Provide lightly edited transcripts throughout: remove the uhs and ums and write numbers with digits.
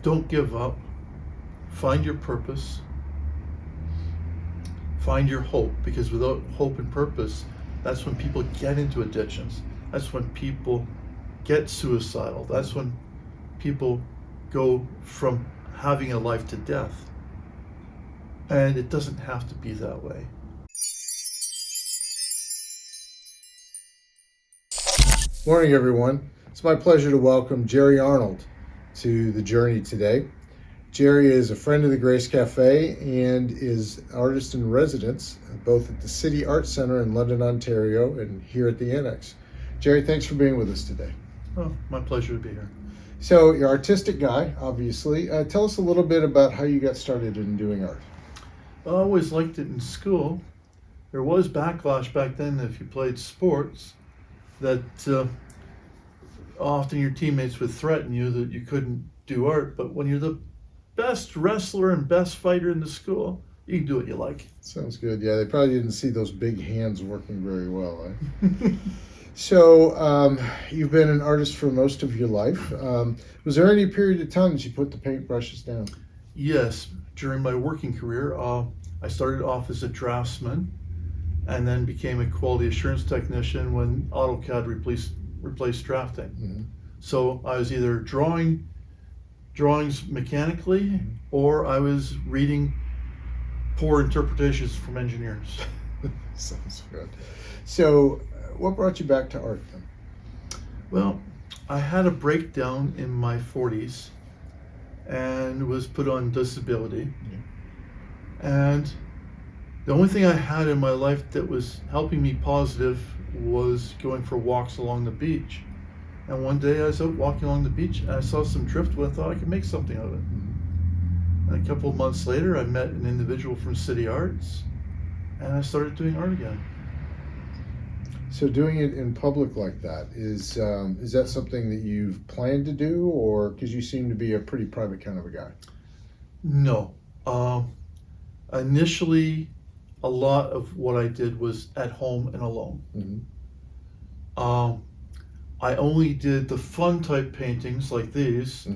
Don't give up. Find your purpose. Find your hope, because without hope and purpose, that's when people get into addictions. That's when people get suicidal. That's when people go from having a life to death. And it doesn't have to be that way. Morning, everyone. It's my pleasure to welcome Gerry Arnold to the journey today. Gerry is a friend of the Grace Cafe and is artist in residence both at the City Arts Centre in London, Ontario, and here at the Annex. Gerry, thanks for being with us today. Oh, my pleasure to be here. So, you're an artistic guy, obviously. Tell us a little bit about how you got started in doing art. I always liked it in school. There was backlash back then if you played sports, that often your teammates would threaten you that you couldn't do art. But when you're the best wrestler and best fighter in the school, you can do what you like. Sounds good. Yeah, they probably didn't see those big hands working very well. So, you've been an artist for most of your life. Was there any period of time that you put the paintbrushes down? Yes, during my working career, I started off as a draftsman and then became a quality assurance technician when AutoCAD replaced drafting. Mm-hmm. So I was either drawings mechanically, or I was reading poor interpretations from engineers. Sounds good. So, what brought you back to art then? Well, I had a breakdown in my 40s and was put on disability. And the only thing I had in my life that was helping me positive was going for walks along the beach. And one day I was out walking along the beach and I saw some driftwood. I thought I could make something of it. And a couple of months later, I met an individual from City Arts and I started doing art again. So, doing it in public like that, is that something that you've planned to do, or because you seem to be a pretty private kind of a guy? No. Initially, a lot of what I did was at home and alone. Mm-hmm. I only did the fun type paintings like these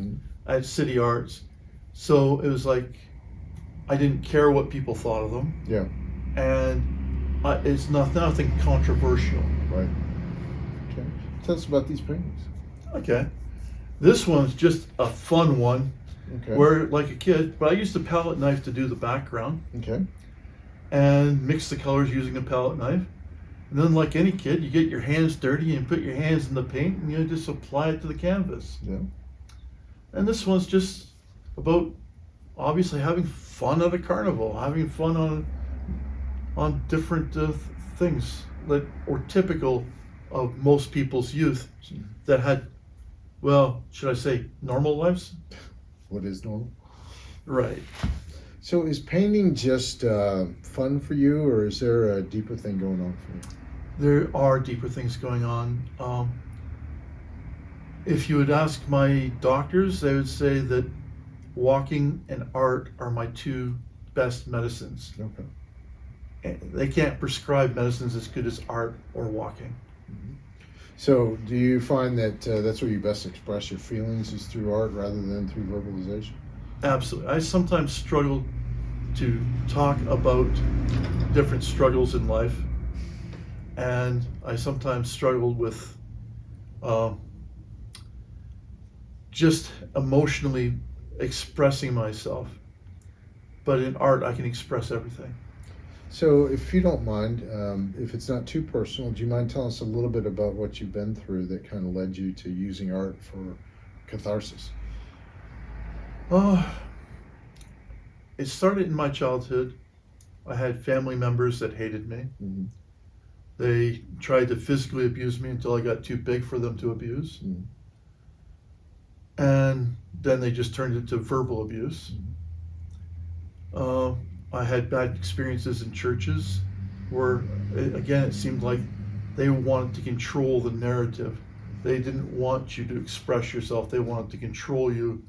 at City Arts. So it was like I didn't care what people thought of them. Yeah. And it's nothing controversial. Right. Okay. Tell us about these paintings. Okay. This one's just a fun one. Okay. Where, like a kid, but I used a palette knife to do the background. Okay. And mix the colors using a palette knife. And then, like any kid, you get your hands dirty and put your hands in the paint and you just apply it to the canvas. Yeah. And this one's just about obviously having fun at a carnival, having fun on different things that were typical of most people's youth that had, well, should I say, normal lives? What is normal? Right. So, is painting just fun for you, or is there a deeper thing going on for you? There are deeper things going on. If you would ask my doctors, they would say that walking and art are my two best medicines. Okay. They can't prescribe medicines as good as art or walking. Mm-hmm. So, do you find that that's where you best express your feelings is through art rather than through verbalization? Absolutely. I sometimes struggle to talk about different struggles in life, and I sometimes struggle with just emotionally expressing myself. But in art, I can express everything. So, if you don't mind, if it's not too personal, do you mind telling us a little bit about what you've been through that kind of led you to using art for catharsis? It started in my childhood. I had family members that hated me. Mm-hmm. They tried to physically abuse me until I got too big for them to abuse. Mm-hmm. And then they just turned it to verbal abuse. Mm-hmm. I had bad experiences in churches where, again, it seemed like they wanted to control the narrative. They didn't want you to express yourself. They wanted to control you.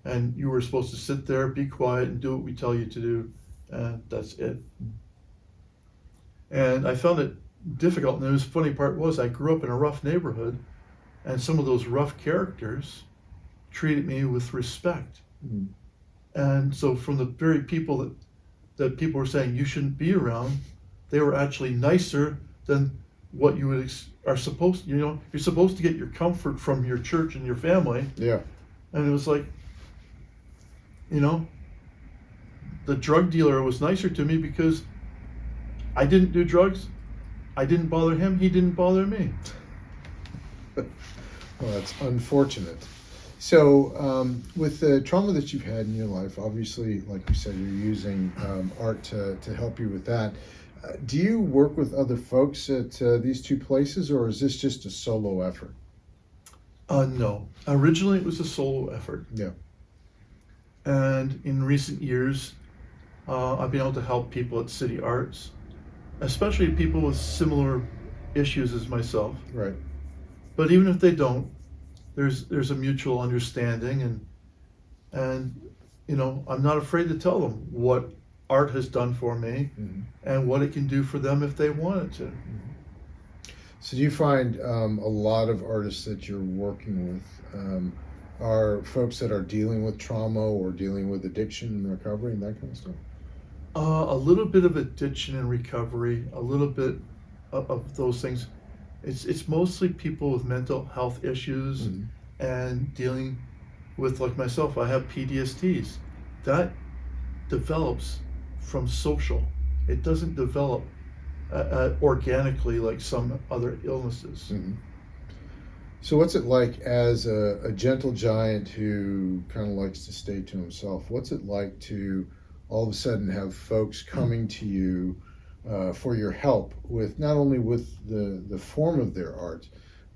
And you were supposed to sit there, be quiet, and do what we tell you to do. And that's it. And I found it difficult. And the funny part was I grew up in a rough neighborhood, and some of those rough characters treated me with respect. Mm. And so from the very people that people were saying you shouldn't be around, they were actually nicer than what you are supposed, you're supposed to get your comfort from your church and your family. Yeah. And it was like, the drug dealer was nicer to me because I didn't do drugs. I didn't bother him. He didn't bother me. Well, that's unfortunate. So, with the trauma that you've had in your life, obviously, like you said, you're using art to help you with that. Do you work with other folks at these two places, or is this just a solo effort? No. Originally, it was a solo effort. Yeah. And in recent years, I've been able to help people at City Arts, especially people with similar issues as myself. Right. But even if they don't, there's a mutual understanding, and I'm not afraid to tell them what art has done for me Mm-hmm. and what it can do for them if they want it to. Mm-hmm. So do you find a lot of artists that you're working with are folks that are dealing with trauma or dealing with addiction and recovery and that kind of stuff? A little bit of addiction and recovery, a little bit of those things. It's mostly people with mental health issues. Mm-hmm. And dealing with, like myself, I have PTSDs. That develops from social. It doesn't develop organically like some other illnesses. Mm-hmm. So what's it like as a gentle giant who kind of likes to stay to himself? What's it like to all of a sudden have folks coming to you for your help with not only with the form of their art,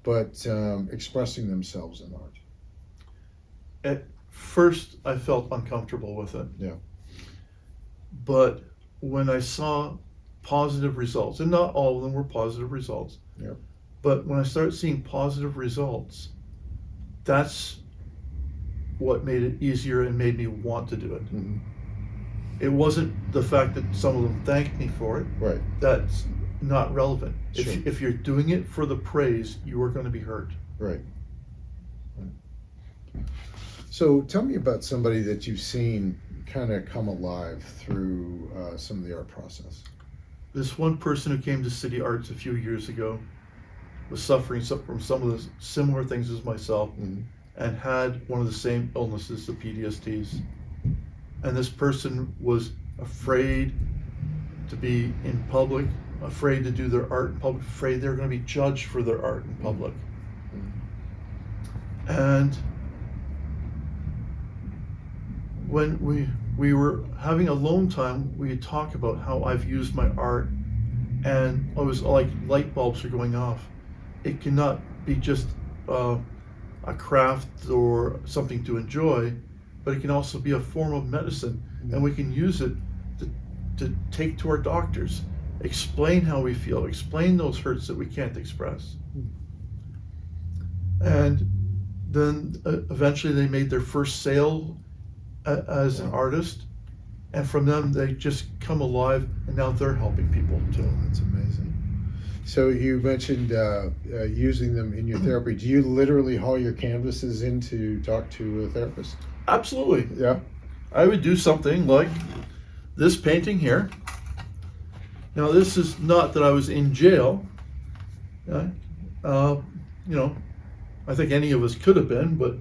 but expressing themselves in art? At first, I felt uncomfortable with it. Yeah. But when I saw positive results, and not all of them were positive results, Yeah. but when I started seeing positive results, that's what made it easier and made me want to do it. Mm-hmm. It wasn't the fact that some of them thanked me for it. Right. That's not relevant. Sure. If you're doing it for the praise, you are going to be hurt. Right. So tell me about somebody that you've seen kind of come alive through some of the art process. This one person who came to City Arts a few years ago was suffering from some of the similar things as myself. Mm-hmm. And had one of the same illnesses, the PTSDs. And this person was afraid to be in public, afraid to do their art in public, afraid they were going to be judged for their art in public. Mm-hmm. And when we were having alone time, we would talk about how I've used my art, and it was like light bulbs are going off. It cannot be just a craft or something to enjoy, but it can also be a form of medicine, and we can use it to take to our doctors, explain how we feel, explain those hurts that we can't express. And then eventually they made their first sale as an artist, and from them they just come alive, and now they're helping people too. Oh, that's amazing. So you mentioned using them in your therapy. Do you literally haul your canvases in to talk to a therapist? Absolutely. Yeah. I would do something like this painting here. Now, this is not that I was in jail. I think any of us could have been, but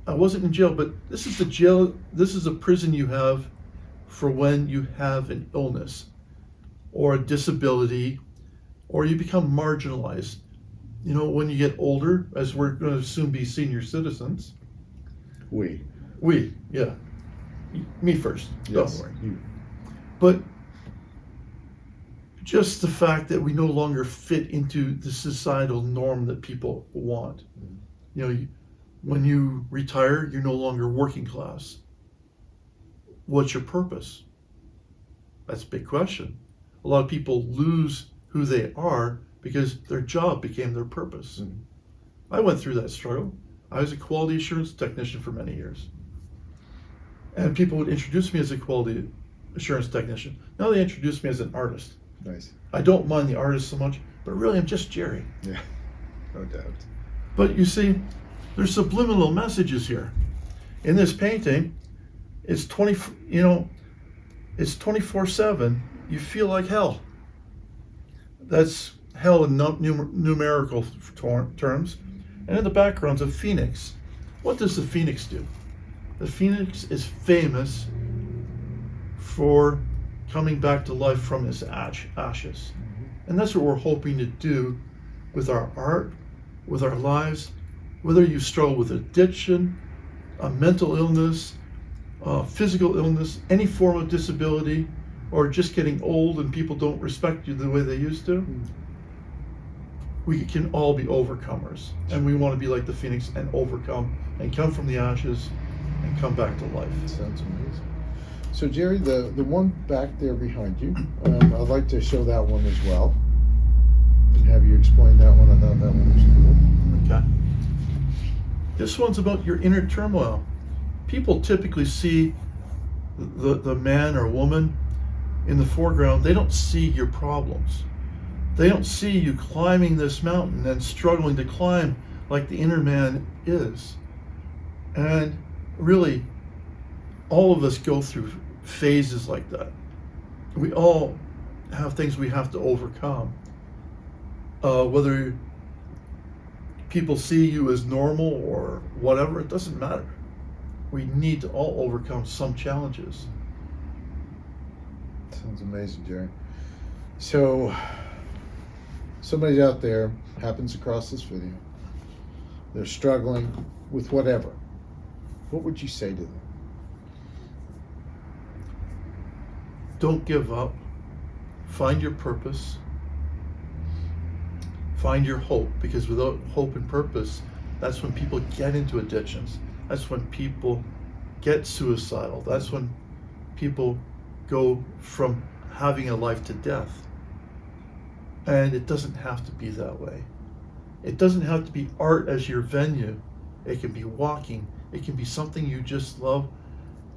I wasn't in jail. But this is the jail. This is a prison you have for when you have an illness or a disability, or you become marginalized. When you get older, as we're going to soon be senior citizens. We, yeah. Me first. yes. Don't worry. You. But just the fact that we no longer fit into the societal norm that people want. When you retire, you're no longer working class. What's your purpose? That's a big question. A lot of people lose who they are because their job became their purpose. Mm-hmm. I went through that struggle. I was a quality assurance technician for many years. And people would introduce me as a quality assurance technician. Now they introduce me as an artist. Nice. I don't mind the artist so much, but really I'm just Gerry. Yeah, no doubt. But you see, there's subliminal messages here. In this painting, it's 20, you know, it's 24/7. You feel like hell. That's hell in numerical terms. And in the background's a phoenix. What does the phoenix do? The phoenix is famous for coming back to life from its ashes. And that's what we're hoping to do with our art, with our lives. Whether you struggle with addiction, a mental illness, physical illness, any form of disability, or just getting old and people don't respect you the way they used to, we can all be overcomers. And we want to be like the phoenix and overcome and come from the ashes and come back to life. Sounds amazing. So Gerry, the one back there behind you, I'd like to show that one as well and have you explain that one. I thought that one was cool. Okay. This one's about your inner turmoil. People typically see the man or woman in the foreground. They don't see your problems. They don't see you climbing this mountain and struggling to climb like the inner man is. And really, all of us go through phases like that. We all have things we have to overcome. Whether people see you as normal or whatever, it doesn't matter. We need to all overcome some challenges. Sounds amazing, Gerry. So, somebody out there happens across this video. They're struggling with whatever. What would you say to them? Don't give up. Find your purpose. Find your hope, because without hope and purpose, that's when people get into addictions. That's when people get suicidal. That's when people go from having a life to death. And it doesn't have to be that way. It doesn't have to be art as your venue. It can be walking. It can be something you just love.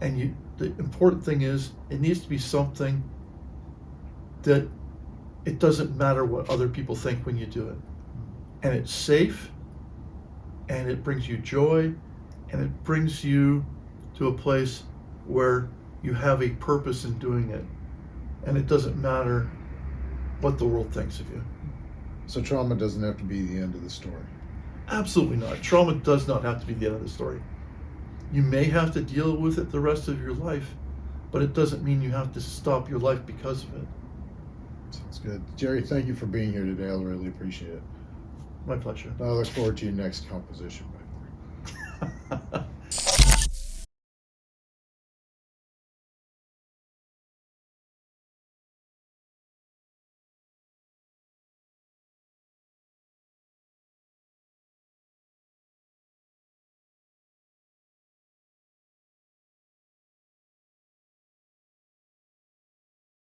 And the important thing is, it needs to be something that it doesn't matter what other people think when you do it. And it's safe, and it brings you joy, and it brings you to a place where you have a purpose in doing it. And it doesn't matter what the world thinks of you. So trauma doesn't have to be the end of the story. Absolutely not. Trauma does not have to be the end of the story. You may have to deal with it the rest of your life, but it doesn't mean you have to stop your life because of it. Sounds good. Gerry, thank you for being here today. I really appreciate it. My pleasure. I look forward to your next composition, my friend.